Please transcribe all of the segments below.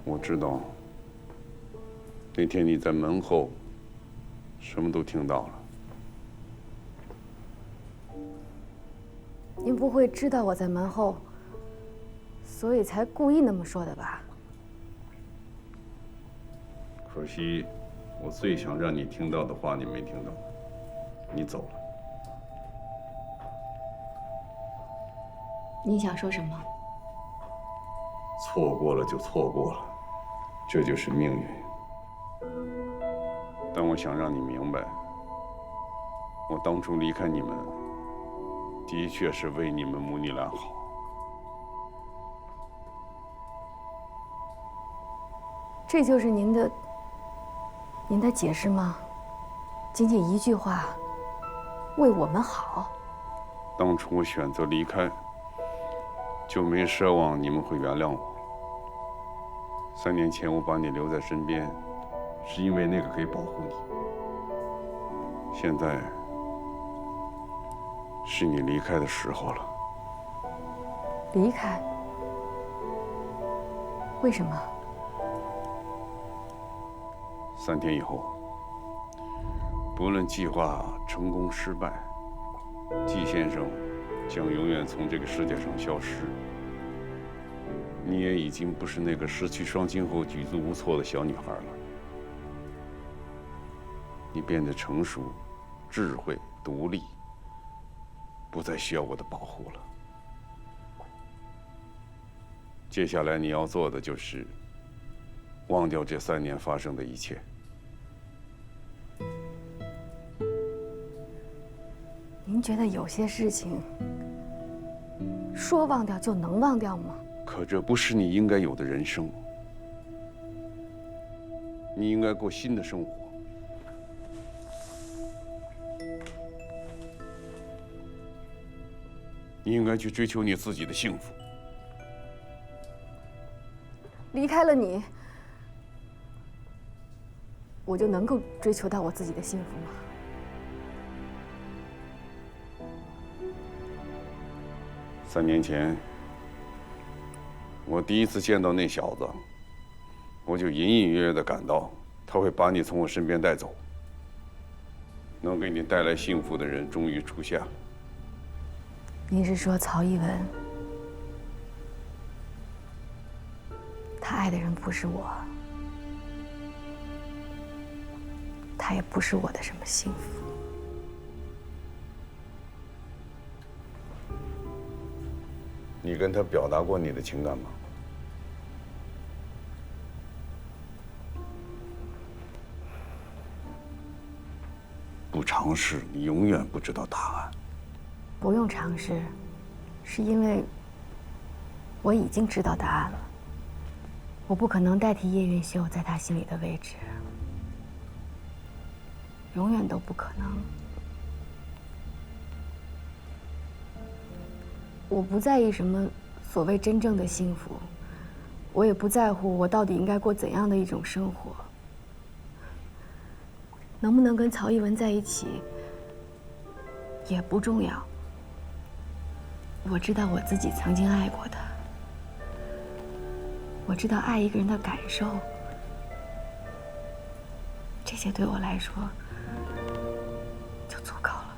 我知道，那天你在门后，什么都听到了。您不会知道我在门后，所以才故意那么说的吧？可惜，我最想让你听到的话你没听到，你走了。您想说什么？错过了就错过了，这就是命运。但我想让你明白，我当初离开你们，的确是为你们母女俩好。这就是您的解释吗？仅仅一句话，为我们好。当初我选择离开，就没奢望你们会原谅我。3年前我把你留在身边，是因为那个可以保护你。现在是你离开的时候了。离开？为什么3天以后，不论计划成功失败，季先生将永远从这个世界上消失。你也已经不是那个失去双亲后举足无措的小女孩了。你变得成熟、智慧、独立，不再需要我的保护了。接下来你要做的就是忘掉这3年发生的一切。您觉得有些事情说忘掉就能忘掉吗？可这不是你应该有的人生。你应该过新的生活。你应该去追求你自己的幸福。离开了你，我就能够追求到我自己的幸福吗？3年前，我第一次见到那小子，我就隐隐约约地感到他会把你从我身边带走。能给你带来幸福的人终于出现了。您是说曹一文？他爱的人不是我，他也不是我的什么幸福。你跟他表达过你的情感吗？不尝试，你永远不知道答案。不用尝试，是因为我已经知道答案了。我不可能代替叶云秀在他心里的位置，永远都不可能。我不在意什么所谓真正的幸福，我也不在乎我到底应该过怎样的一种生活。能不能跟曹一文在一起也不重要。我知道我自己曾经爱过他，我知道爱一个人的感受，这些对我来说就足够了。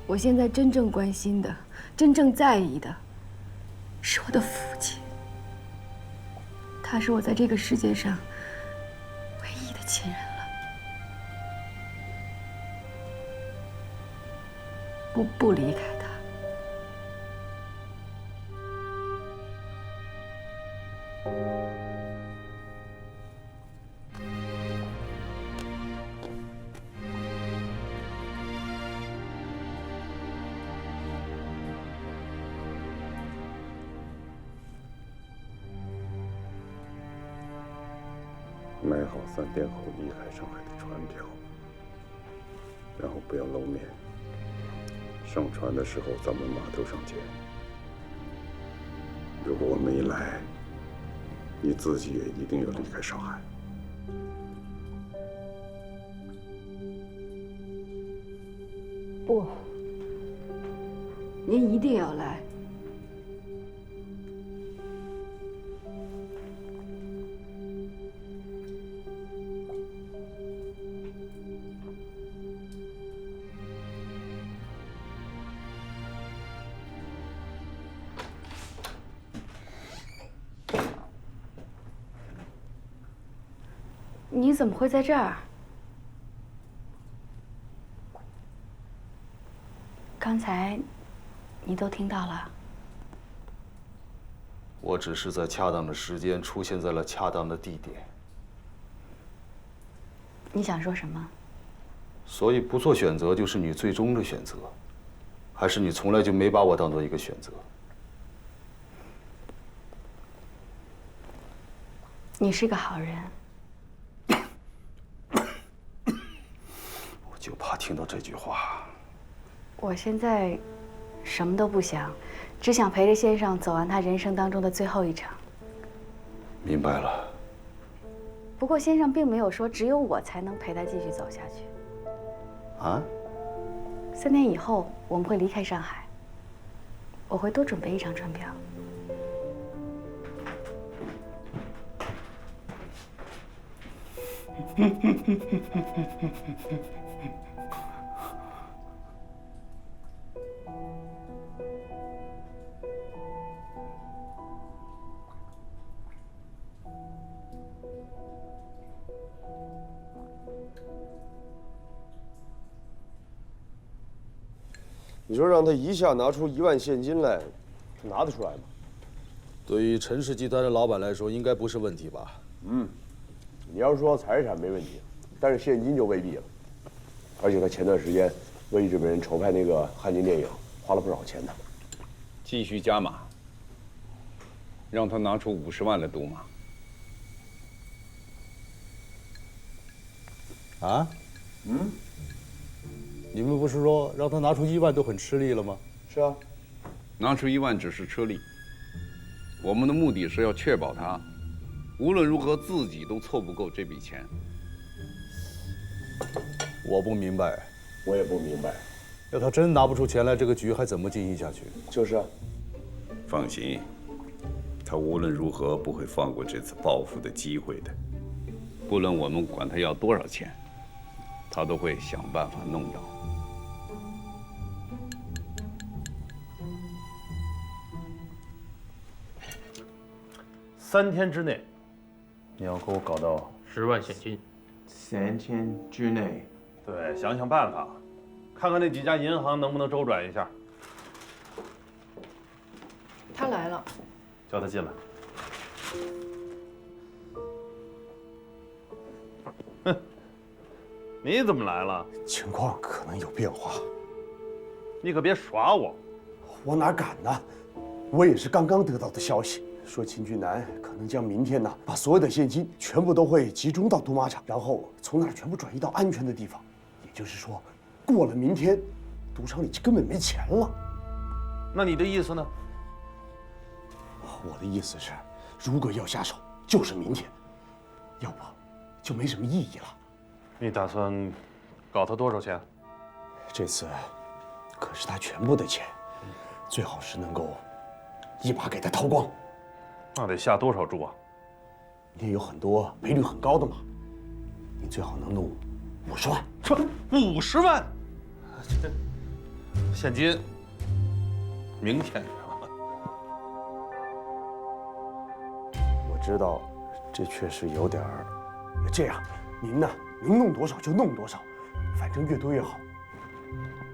我现在真正关心的、真正在意的，是我的父亲。他是我在这个世界上唯一的亲人了。我不离开他。买好3天后离开上海的船票，然后不要露面。上船的时候咱们码头上见。如果我没来，你自己也一定要离开上海。不，您一定要来。你怎么会在这儿？刚才你都听到了。我只是在恰当的时间出现在了恰当的地点。你想说什么？所以不做选择就是你最终的选择，还是你从来就没把我当做一个选择？你是个好人。我就怕听到这句话。我现在什么都不想，只想陪着先生走完他人生当中的最后一场。明白了。不过先生并没有说只有我才能陪他继续走下去。啊？3年以后我们会离开上海，我会多准备一张船票。你说让他一下拿出1万现金来，他拿得出来吗？对于陈氏集团的老板来说，应该不是问题吧？你要说财产没问题，但是现金就未必了。而且他前段时间为日本人筹拍那个汉奸电影，花了不少钱呢。继续加码，让他拿出50万来赌马。啊？你们不是说让他拿出1万都很吃力了吗？是啊，拿出1万只是车力，我们的目的是要确保他无论如何自己都凑不够这笔钱。我不明白，我也不明白。要他真拿不出钱来，这个局还怎么进行下去？就是啊，放心，他无论如何不会放过这次报复的机会的。不论我们管他要多少钱，他都会想办法弄到。3天之内，你要给我搞到10万现金。3天之内，对，想想办法，看看那几家银行能不能周转一下。他来了，叫他进来。哼，你怎么来了？情况可能有变化，你可别耍我！我哪敢呢？我也是刚刚得到的消息，说秦俊南可能将明天呢把所有的现金全部都会集中到赌马场，然后从那儿全部转移到安全的地方。也就是说，过了明天，赌场里就根本没钱了。那你的意思呢？我的意思是，如果要下手，就是明天，要不就没什么意义了。你打算搞他多少钱？这次可是他全部的钱，最好是能够一把给他掏光。那得下多少注啊？你有很多赔率很高的嘛，你最好能弄50万。这50万，这现金，明天。我知道，这确实有点儿。这样，您呢能弄多少就弄多少，反正越多越好。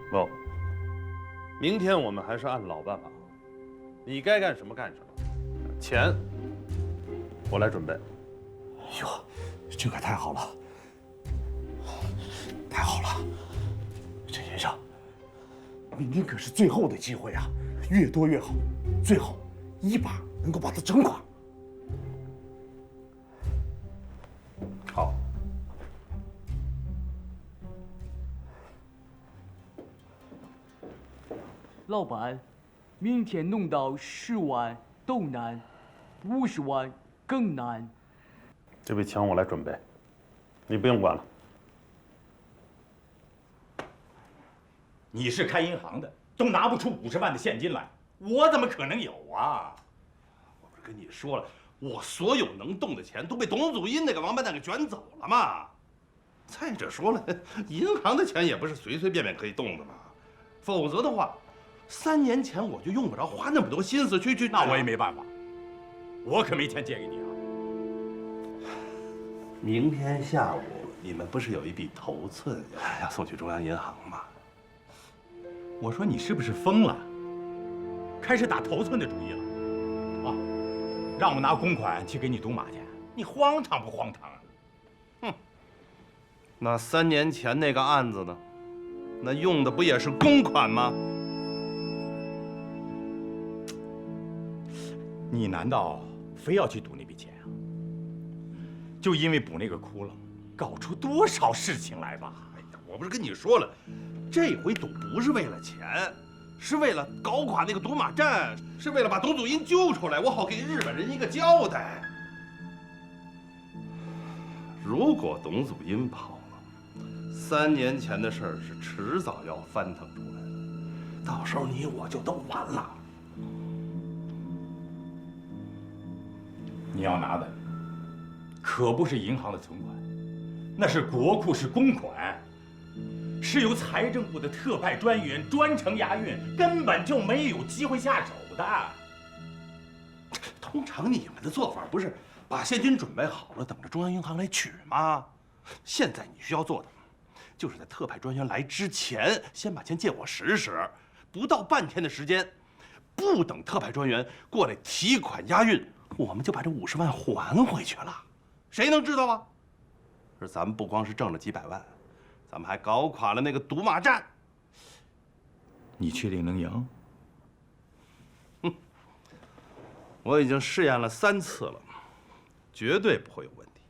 不，明天我们还是按老办法，你该干什么干什么，钱我来准备。哟，这可太好了，太好了，陈先生，明天可是最后的机会啊，越多越好，最好一把能够把它整垮。好。老板，明天弄到10万都难，50万更难。这笔钱我来准备，你不用管了。你是开银行的，都拿不出50万的现金来，我怎么可能有啊？我不是跟你说了，我所有能动的钱都被董祖荫那个王八蛋给卷走了吗？再者说了，银行的钱也不是随随便便可以动的嘛，否则的话，3年前我就用不着花那么多心思去。那我也没办法，我可没钱借给你啊。明天下午你们不是有一笔头寸要送去中央银行吗？我说你是不是疯了？开始打头寸的主意了？啊，让我拿公款去给你赌马去，你荒唐不荒唐啊？哼，那3年前那个案子呢？那用的不也是公款吗？你难道非要去赌那笔钱啊？就因为补那个窟窿，搞出多少事情来吧？哎呀，我不是跟你说了，这回赌不是为了钱，是为了搞垮那个赌马站，是为了把董祖荫揪出来，我好给日本人一个交代。如果董祖荫跑了，3年前的事儿是迟早要翻腾出来的，到时候你我就都完了。你要拿的可不是银行的存款，那是国库，是公款，是由财政部的特派专员专程押运，根本就没有机会下手的。通常你们的做法不是把现金准备好了，等着中央银行来取吗？现在你需要做的，就是在特派专员来之前，先把钱借我使使，不到半天的时间，不等特派专员过来提款押运，我们就把这50万还回去了。谁能知道啊？说咱们不光是挣了几百万，咱们还搞垮了那个赌马站。你确定能赢？我已经试验了3次了，绝对不会有问题。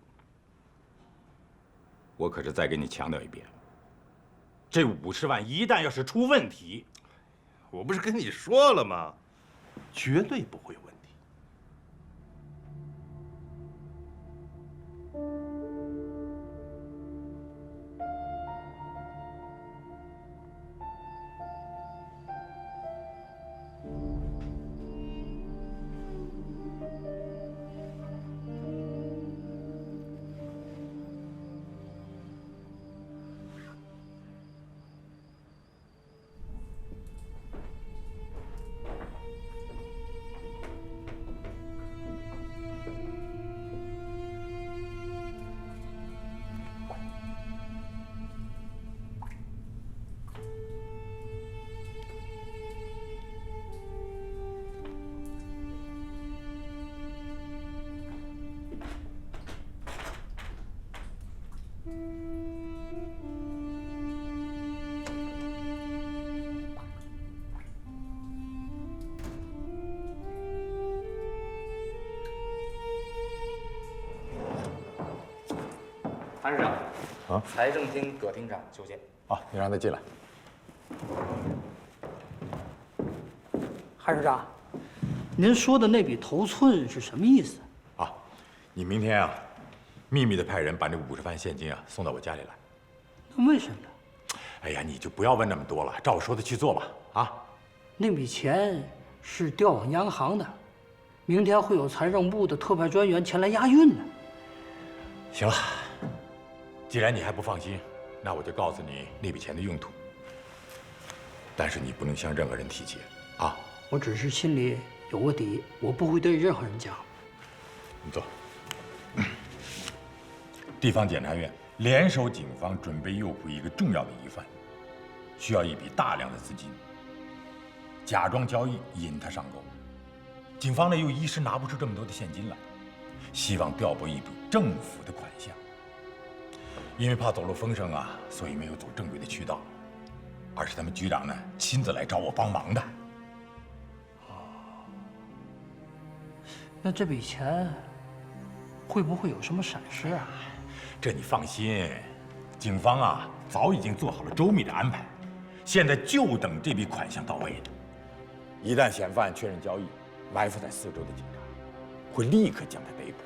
我可是再给你强调一遍，这50万一旦要是出问题，我不是跟你说了吗？绝对不会有问题。韩市长，财政厅葛厅长求见。好，你让他进来。韩市长，您说的那笔头寸是什么意思？啊，你明天啊，秘密的派人把那50万现金啊送到我家里来。那为什么呀？哎呀，你就不要问那么多了，照我说的去做吧。啊，那笔钱是调往央行的，明天会有财政部的特派专员前来押运呢。行了，既然你还不放心，那我就告诉你那笔钱的用途。但是你不能向任何人提起，啊。我只是心里有个底，我不会对任何人讲。你坐。地方检察院联手警方准备诱捕一个重要的疑犯，需要一笔大量的资金，假装交易引他上钩。警方呢又一时拿不出这么多的现金来，希望调拨一笔政府的款项。因为怕走漏风声啊，所以没有走正规的渠道，而是他们局长呢亲自来找我帮忙的。那这笔钱会不会有什么闪失啊？这你放心，警方啊早已经做好了周密的安排，现在就等这笔款项到位呢。一旦嫌犯确认交易，埋伏在四周的警察会立刻将他逮捕。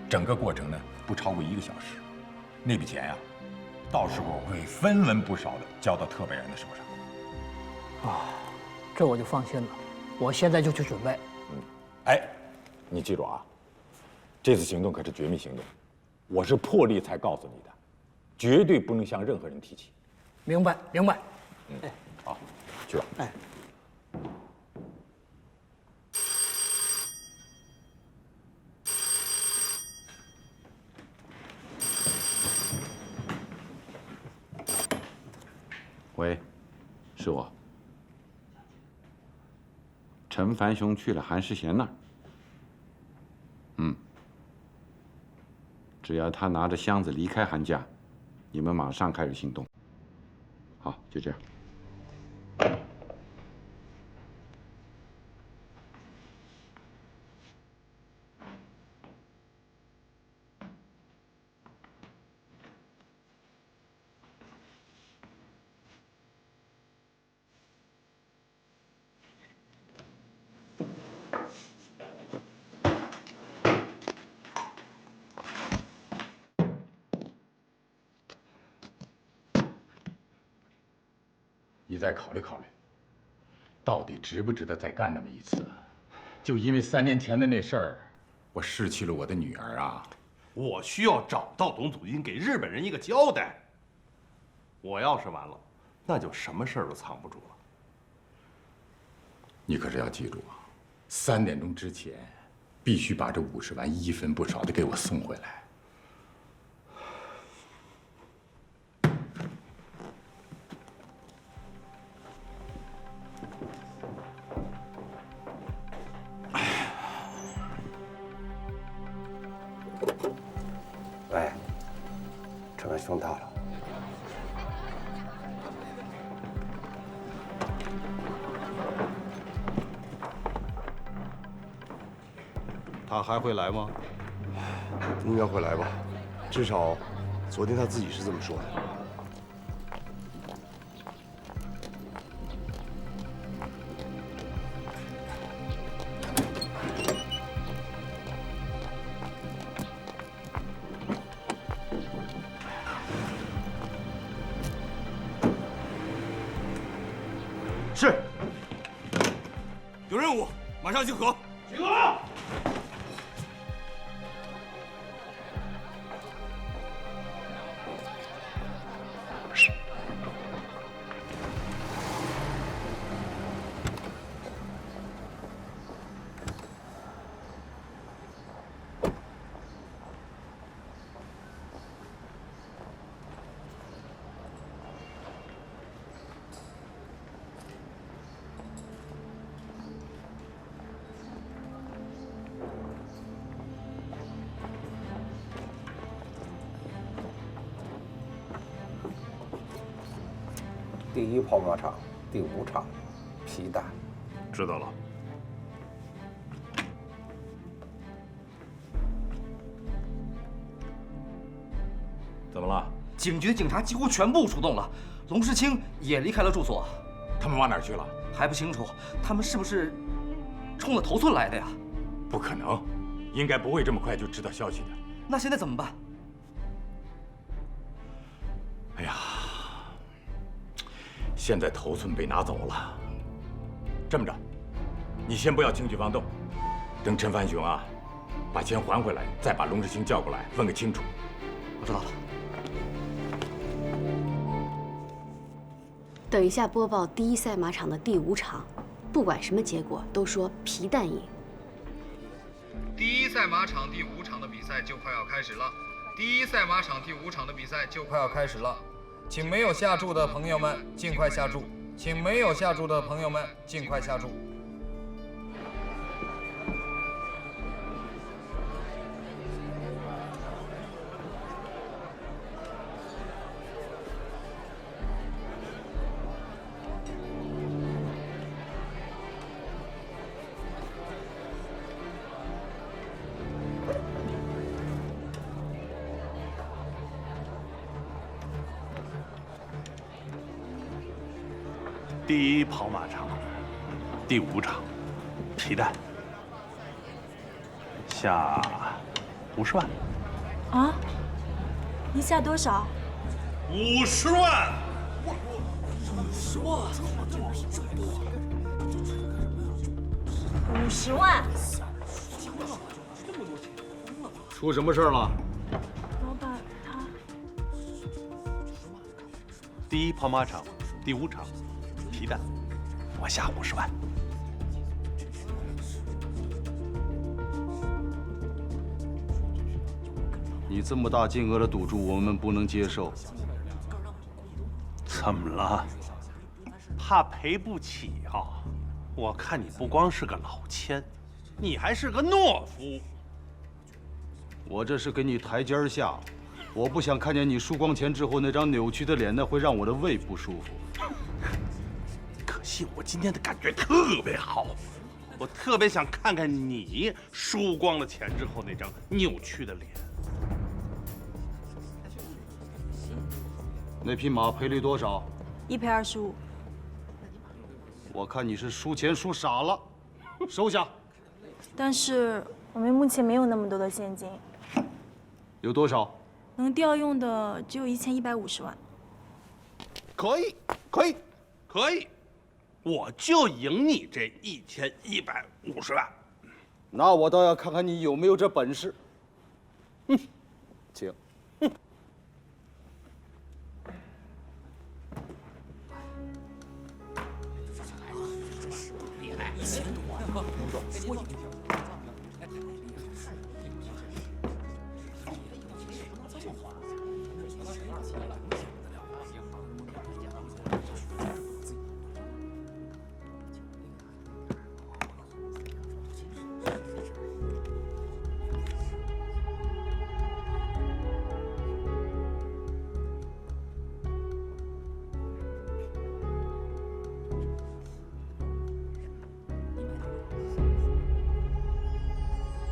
整个过程呢不超过1个小时。那笔钱呀，到时候会分文不少的交到特派员的手上。这我就放心了。我现在就去准备。哎，你记住啊，这次行动可是绝密行动，我是破例才告诉你的，绝对不能向任何人提起。明白，明白。好，去吧。哎。喂，是我。陈凡雄去了韩世贤那儿。只要他拿着箱子离开韩家，你们马上开始行动。好，就这样。你再考虑考虑，到底值不值得再干那么一次？就因为3年前的那事儿，我失去了我的女儿啊！我需要找到董祖金，给日本人一个交代。我要是完了，那就什么事儿都藏不住了。你可是要记住啊，3点钟之前，必须把这50万一分不少的给我送回来。喂，陈文雄到了。他还会来吗？应该会来吧，至少昨天他自己是这么说的。是，有任务，马上集合。集合！第1跑马场第5场，皮带。知道了。怎么了？警局的警察几乎全部出动了，龙世清也离开了住所。他们往哪儿去了？还不清楚，他们是不是冲着头村来的呀？不可能，应该不会这么快就知道消息的。那现在怎么办？哎呀，现在头村被拿走了。这么着，你先不要轻举妄动，等陈凡雄啊把钱还回来，再把龙世清叫过来问个清楚。我知道了。等一下播报第1赛马场的第5场，不管什么结果，都说皮蛋赢。第1赛马场第5场的比赛就快要开始了。第1赛马场第5场的比赛就快要开始了，请没有下注的朋友们尽快下注，请没有下注的朋友们尽快下注。第1跑马场，第5场，皮蛋，下50万。啊？你下多少50万。50万！ 50万。出什么事儿了？老板，他第一跑马场第5场，皮蛋，我下50万。你这么大金额的赌注，我们不能接受。怎么了？怕赔不起啊？我看你不光是个老千，你还是个懦夫。我这是给你台阶下，我不想看见你输光钱之后那张扭曲的脸，那会让我的胃不舒服。可惜我今天的感觉特别好，我特别想看看你输光了钱之后那张扭曲的脸。那匹马赔率多少？1赔25。我看你是输钱输傻了，收下。但是我们目前没有那么多的现金。有多少？能调用的只有1150万。可以，可以，可以，我就赢你这1150万。那我倒要看看你有没有这本事。请。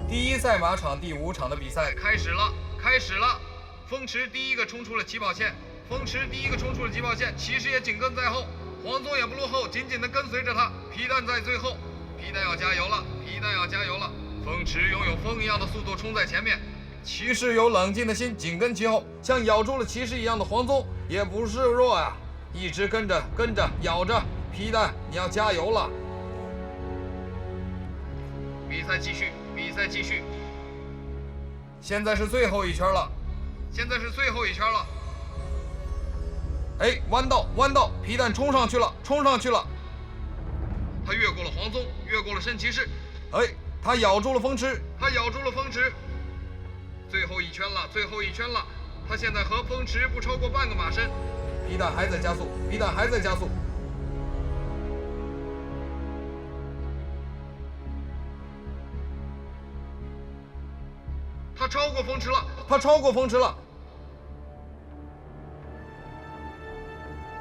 第一赛马场第5场的比赛开始了，开始了！风驰第一个冲出了起跑线，风驰第一个冲出了起跑线，骑士也紧跟在后，黄宗也不落后，紧紧地跟随着他。皮蛋在最后，皮蛋要加油了，皮蛋要加油了！风驰拥有风一样的速度冲在前面，骑士有冷静的心紧跟其后，像咬住了骑士一样的黄宗也不示弱呀，一直跟着咬着。皮蛋，你要加油了！比赛继续。比赛继续，现在是最后一圈了，现在是最后一圈了。哎，弯道，皮蛋冲上去了，冲上去了。他越过了黄宗，越过了圣骑士。哎，他咬住了风驰，他咬住了风驰。最后一圈了，最后一圈了。他现在和风驰不超过半个马身。皮蛋还在加速，皮蛋还在加速。他超过风驰了，他超过风驰了，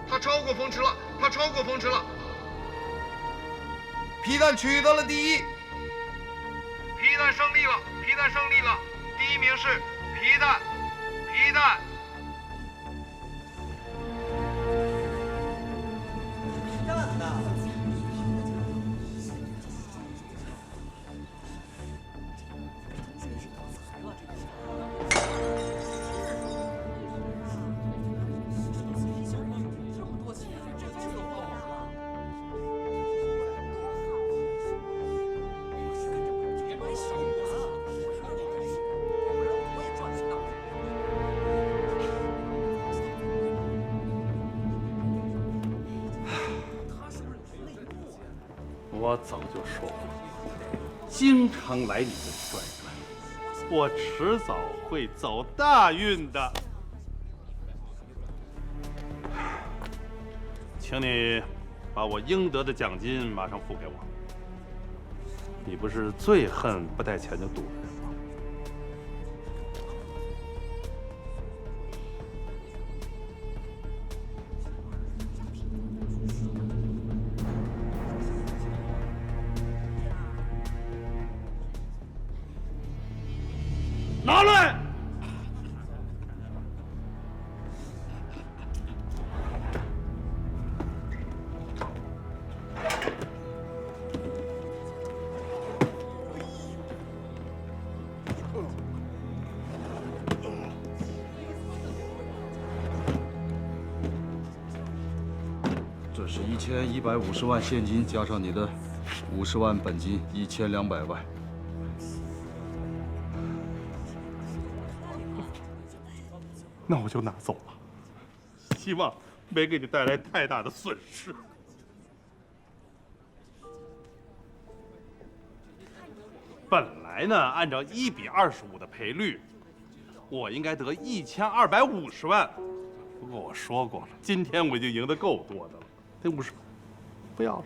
他超过风驰了，他超过风驰了。皮蛋取得了第1，皮蛋胜利了，皮蛋胜利了，第1名是皮蛋，皮蛋。皮蛋呐！我早就说过，经常来你这里转转，我迟早会走大运的。请你把我应得的奖金马上付给我。你不是最恨不带钱就赌的人吗？拿来！这是1150万现金，加上你的50万本金，1200万。那我就拿走了，希望没给你带来太大的损失。本来呢，按照1:25的赔率，我应该得1250万。不过我说过了，今天我已经赢得够多的了，这50万不要了。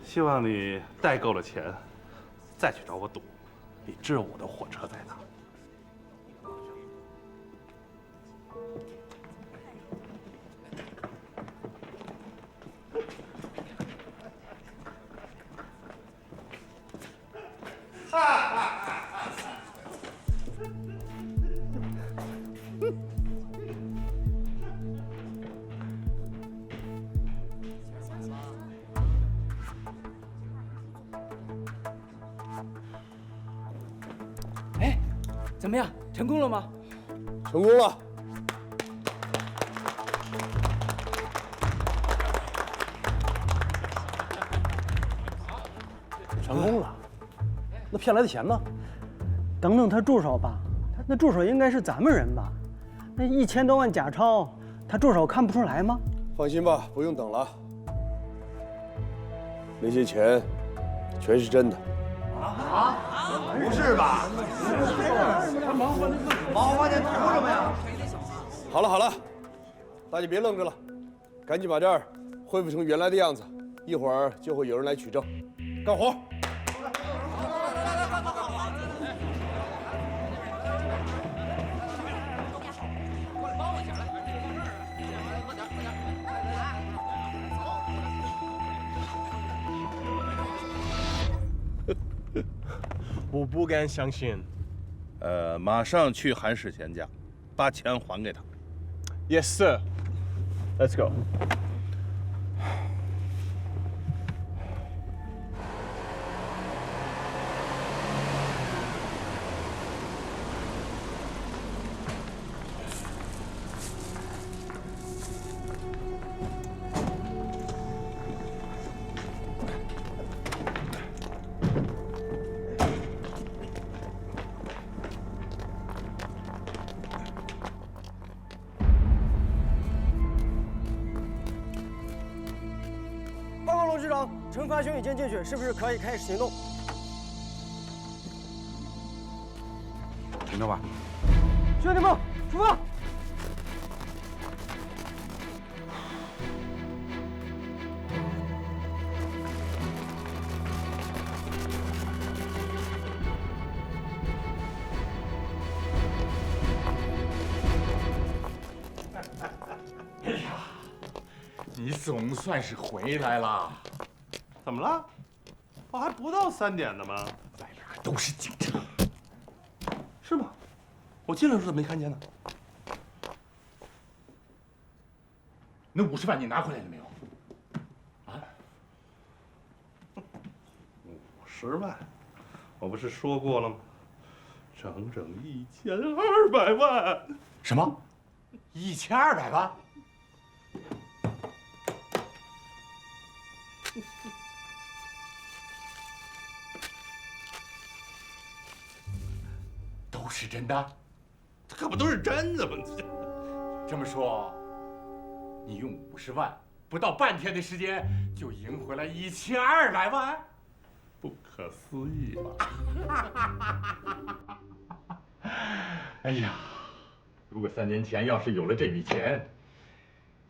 希望你带够了钱，再去找我赌。你知道我的火车在哪？哎，怎么样？成功了吗？成功了。成功了，那骗来的钱呢？等等他助手吧，那助手应该是咱们人吧？那1000多万假钞，他助手看不出来吗？放心吧，不用等了。那些钱全是真的。啊？不是吧？他忙花钱图什么呀？好了好了，大家别愣着了，赶紧把这儿恢复成原来的样子，一会儿就会有人来取证，干活！我不敢相信。马上去韩世贤家，把钱还给他。Yes, sir. Let's go. 报告龙局长，惩罚兄已经进去，是不是可以开始行动？行动吧。兄弟们，出发！哎呀，你总算是回来了。怎么了？我还不到3点呢吗？外边可都是警察。是吗？我进来的时候怎么没看见呢？那50万你拿回来了没有？啊50万，我不是说过了吗？整整1200万。什么？1200万？都是真的？这可不都是真的吗？这么说，你用50万，不到半天的时间就赢回来1200万？不可思议吧？哎呀，如果3年前要是有了这笔钱，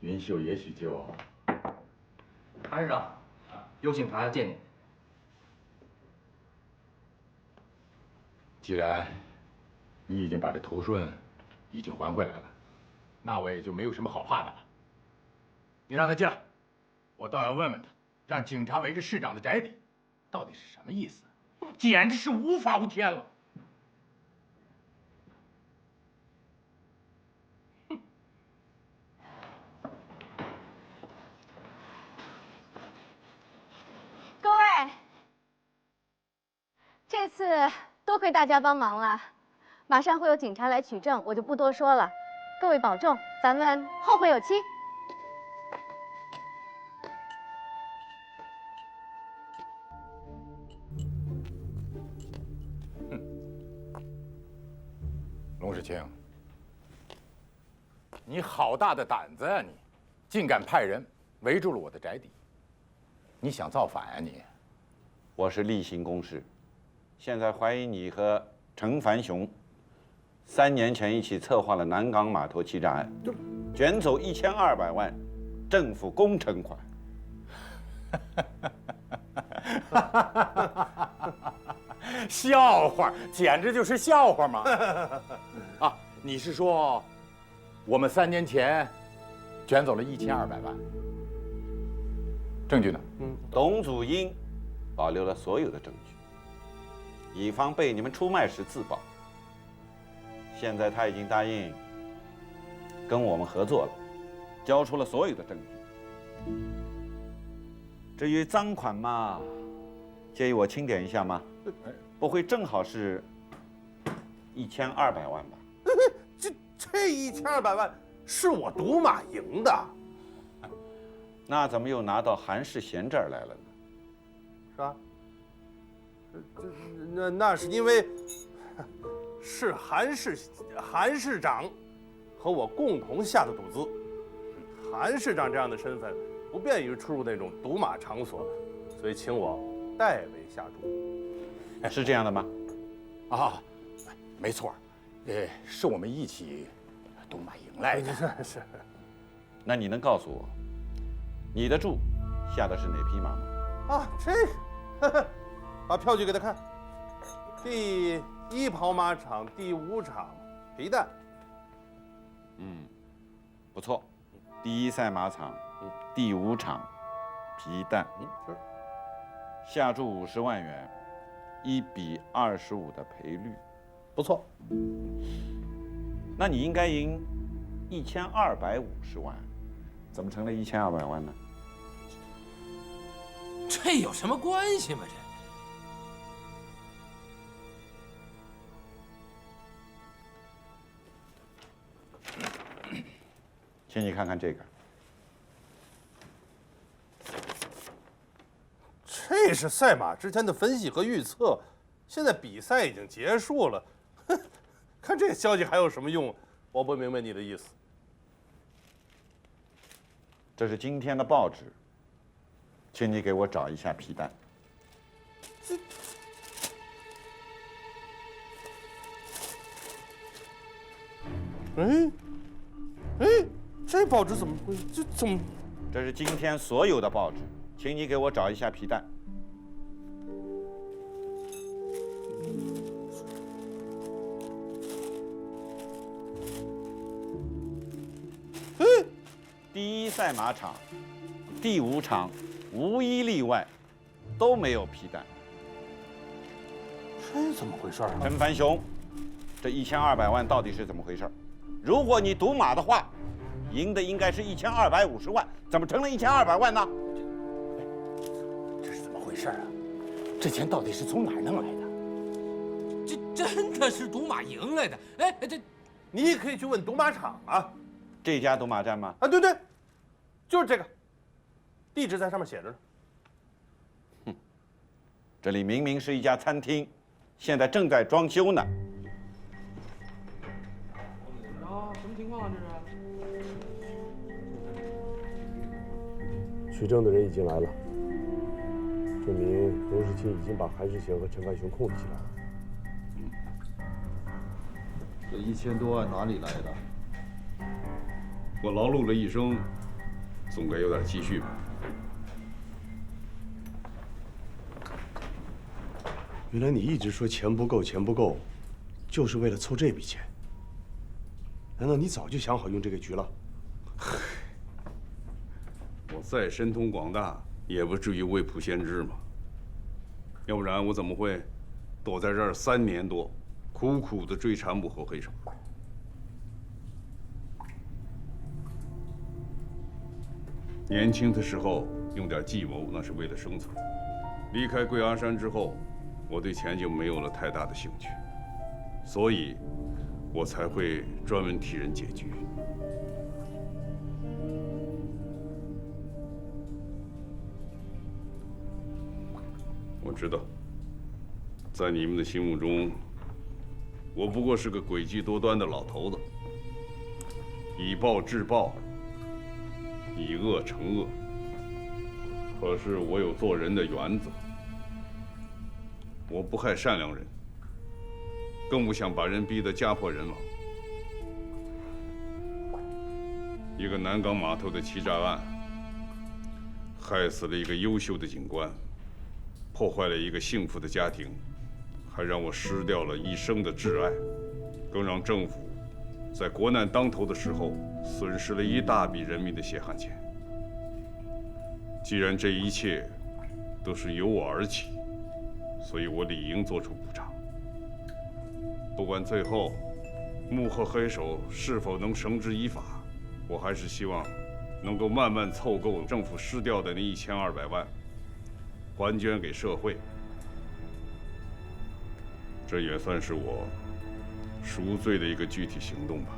云秀也许就……韩市长，有警察要见你。既然你已经把这头顺已经还回来了，那我也就没有什么好怕的了。你让他进来，我倒要问问他，让警察围着市长的宅邸，到底是什么意思？简直是无法无天了！各位，这次多亏大家帮忙了。马上会有警察来取证，我就不多说了。各位保重，咱们后会有期。龙世清，你好大的胆子啊！你竟敢派人围住了我的宅邸，你想造反啊你？我是例行公事，现在怀疑你和陈凡雄3年前一起策划了南港码头欺诈案，卷走1200万政府工程款。笑话，简直就是笑话嘛！啊，你是说我们3年前卷走了1200万？证据呢？董祖英保留了所有的证据，以防被你们出卖时自爆。现在他已经答应跟我们合作了，交出了所有的证据。至于赃款嘛，介意我清点一下吗？不会正好是1200万吧？这1200万是我赌马赢的。那怎么又拿到韩世贤这儿来了呢？是吧？那是因为是韩市长和我共同下的赌资。韩市长这样的身份不便于出入那种赌马场所，所以请我代为下注。是这样的吗？啊，没错，是我们一起赌马赢来的。是。那你能告诉我，你的注下的是哪匹马吗？啊，这个，把票据给他看。第1跑马场第5场皮蛋。不错。第1赛马场第5场皮蛋。是。下注50万元，1比25的赔率。不错。那你应该赢1250万，怎么成了1200万呢？这有什么关系吗？请你看看这个，这是赛马之前的分析和预测，现在比赛已经结束了，看这个消息还有什么用？我不明白你的意思。这是今天的报纸，请你给我找一下皮蛋。这报纸怎么会？这怎么？这是今天所有的报纸，请你给我找一下皮蛋。第1赛马场第5场无一例外都没有皮蛋。这怎么回事啊？陈凡雄，这1200万到底是怎么回事？如果你赌马的话，赢的应该是1250万，怎么成了1200万呢？这是怎么回事啊？这钱到底是从哪儿弄来的？这真的是赌马赢来的？这你也可以去问赌马场啊。这家赌马站吗？啊，对，就是这个，地址在上面写着呢。这里明明是一家餐厅，现在正在装修呢。什么情况啊？这是？取证的人已经来了，证明罗世清已经把韩世贤和陈凡雄控制起来了。这1000多万哪里来的？我劳碌了一生，总该有点积蓄吧。原来你一直说钱不够，钱不够，就是为了凑这笔钱。难道你早就想好用这个局了？我再神通广大，也不至于未卜先知嘛。要不然我怎么会躲在这儿3年多，苦苦的追查幕后黑手？年轻的时候用点计谋，那是为了生存。离开贵阳山之后，我对钱就没有了太大的兴趣，所以我才会专门替人解局。我知道，在你们的心目中，我不过是个诡计多端的老头子，以暴制暴，以恶惩恶。可是我有做人的原则，我不害善良人，更不想把人逼得家破人亡。一个南港码头的欺诈案，害死了一个优秀的警官，破坏了一个幸福的家庭，还让我失掉了一生的挚爱，更让政府在国难当头的时候损失了一大笔人民的血汗钱。既然这一切都是由我而起，所以我理应做出补偿。不管最后幕后黑手是否能绳之以法，我还是希望能够慢慢凑够政府失掉的那1200万，还捐给社会。这也算是我赎罪的一个具体行动吧。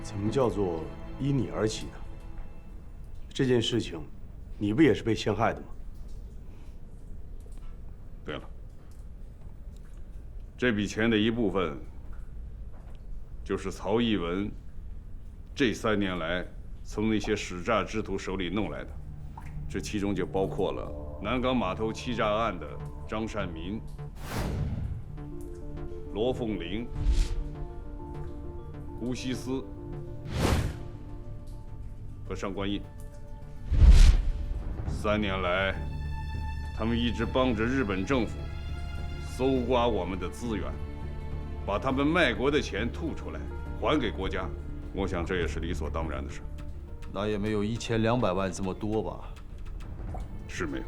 怎么叫做依你而起呢？这件事情，你不也是被陷害的吗？对了，这笔钱的一部分，就是曹逸文这3年来从那些使诈之徒手里弄来的，这其中就包括了南港码头欺诈案的张善民、罗凤玲、胡锡思和上官印。3年来，他们一直帮着日本政府搜刮我们的资源，把他们卖国的钱吐出来还给国家。我想这也是理所当然的事。那也没有1200万这么多吧？是没有。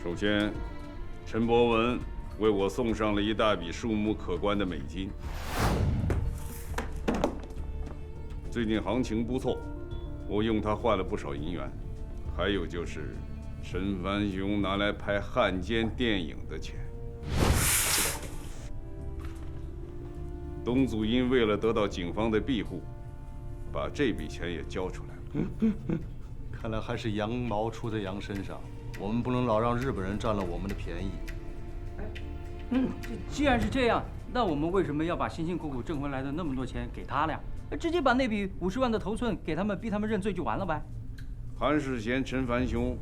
首先，陈博文为我送上了一大笔数目可观的美金。最近行情不错，我用它换了不少银元。还有就是陈凡雄拿来拍汉奸电影的钱。董祖英为了得到警方的庇护，把这笔钱也交出来了。看来还是羊毛出在羊身上，我们不能老让日本人占了我们的便宜。既然是这样，那我们为什么要把辛辛苦苦挣回来的那么多钱给他了呀？直接把那笔50万的头寸给他们，逼他们认罪就完了呗。韩世贤、陈凡雄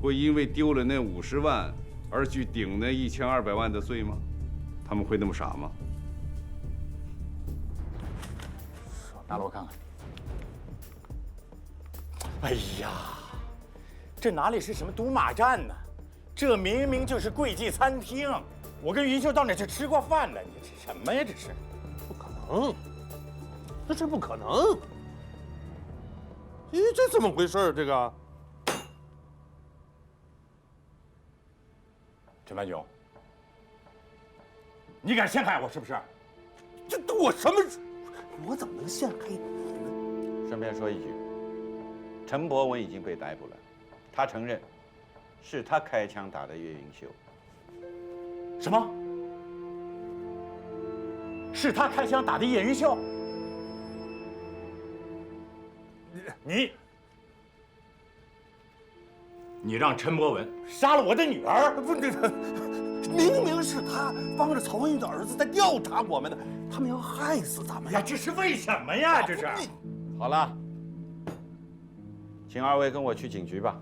会因为丢了那50万而去顶那1200万的罪吗？他们会那么傻吗？拿来我看看。哎呀，这哪里是什么赌马站呢？这明明就是贵记餐厅。我跟云秀到那去吃过饭了，你这什么呀？这是不可能，这不可能。咦，这怎么回事？这个陈凡雄，你敢陷害我是不是？这我什么？我怎么能陷害你呢？顺便说一句，陈博文已经被逮捕了，他承认是他开枪打的岳云秀。什么？是他开枪打的叶云秀？你让陈博文杀了我的女儿？不，明明是他帮着曹文玉的儿子在调查我们的，他们要害死咱们呀！这是为什么呀？这是。好了，请2位跟我去警局吧。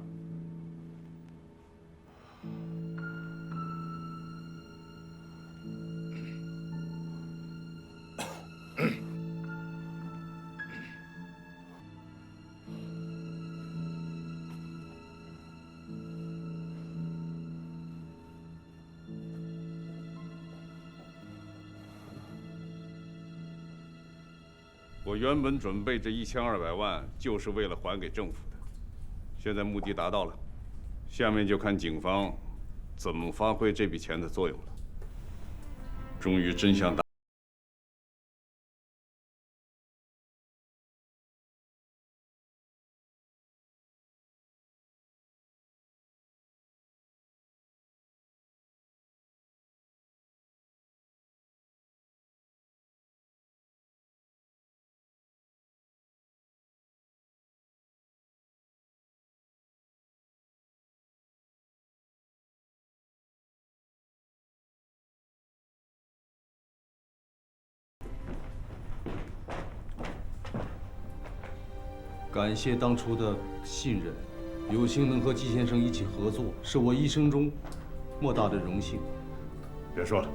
我原本准备这1200万就是为了还给政府的，现在目的达到了，下面就看警方怎么发挥这笔钱的作用了。终于真相大。感谢当初的信任，有幸能和季先生一起合作，是我一生中莫大的荣幸。别说了。